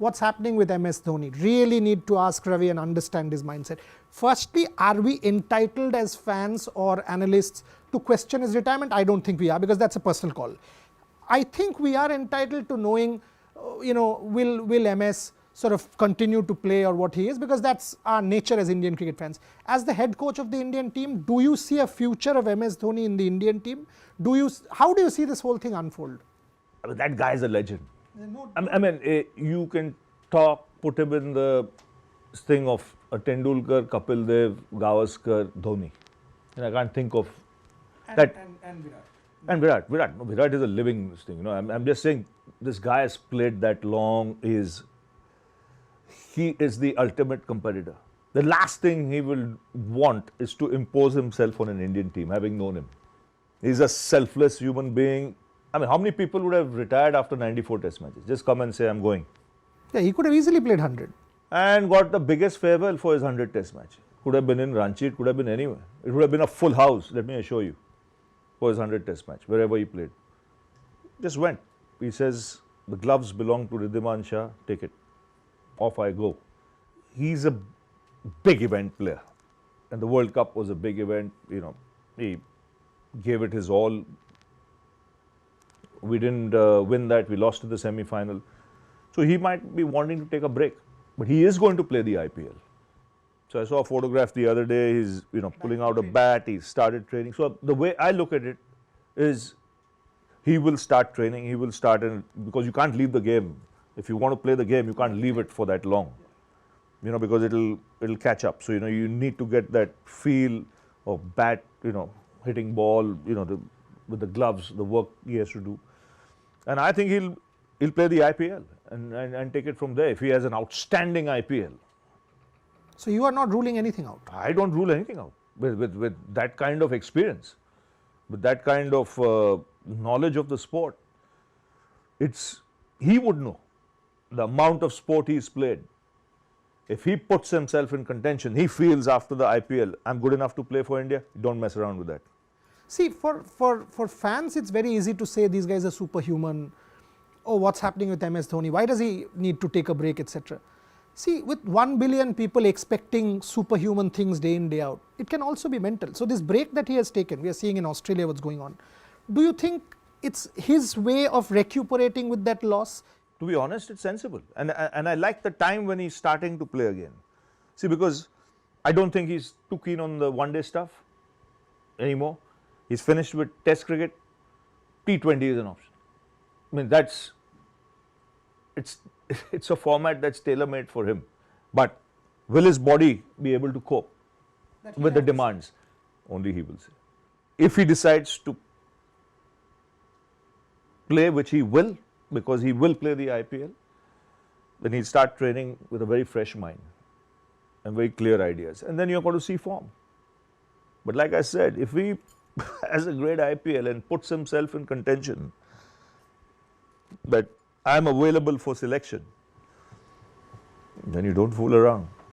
what's happening with MS Dhoni. Really need to ask Ravi and understand his mindset. Firstly, are we entitled as fans or analysts to question his retirement? I don't think we are, because that's a personal call. I think we are entitled to knowing, will MS sort of continue to play or what he is, because that's our nature as Indian cricket fans. As the head coach of the Indian team, do you see a future of MS Dhoni in the Indian team? How do you see this whole thing unfold? I mean, that guy is a legend. I mean, you can put him in the thing of a Tendulkar, Kapil Dev, Gavaskar, Dhoni. And I can't think of that. And Virat. No, Virat is a living thing. I'm just saying, this guy has played that long. He is the ultimate competitor. The last thing he will want is to impose himself on an Indian team, having known him. He's a selfless human being. I mean, how many people would have retired after 94 test matches? Just come and say, I'm going. Yeah, he could have easily played 100. And got the biggest farewell for his 100 test match. Could have been in Ranchi, it could have been anywhere. It would have been a full house, let me assure you, for his 100 test match, wherever he played. Just went. He says, the gloves belong to Ridhiman Shah, take it. Off I go. He's a big event player. And the World Cup was a big event. He gave it his all. We didn't win that. We lost in the semi-final. So he might be wanting to take a break. But he is going to play the IPL. So I saw a photograph the other day. He's pulling out a bat. He started training. So the way I look at it is, he will start training. He will start, because you can't leave the game. If you want to play the game, you can't leave it for that long. Because it'll catch up. So you need to get that feel of bat, hitting ball, with the gloves, the work he has to do. And I think he'll play the IPL and take it from there if he has an outstanding IPL. So you are not ruling anything out? I don't rule anything out with that kind of experience, with that kind of knowledge of the sport. He would know the amount of sport he's played. If he puts himself in contention, he feels after the IPL, I'm good enough to play for India, don't mess around with that. See, for fans, it's very easy to say these guys are superhuman. Oh, what's happening with MS Dhoni? Why does he need to take a break, etc.? See, with 1 billion people expecting superhuman things day in, day out, it can also be mental. So this break that he has taken, we are seeing in Australia what's going on. Do you think it's his way of recuperating with that loss? To be honest, it's sensible. And I like the time when he's starting to play again. See, because I don't think he's too keen on the one-day stuff anymore. He's finished with Test cricket. T20 is an option. I mean, it's a format that's tailor-made for him. But will his body be able to cope with the demands? Only he will say. If he decides to play, which he will, because he will play the IPL, then he'll start training with a very fresh mind and very clear ideas. And then you're going to see form. But like I said, if he has a great IPL and puts himself in contention, that I'm available for selection, then you don't fool around.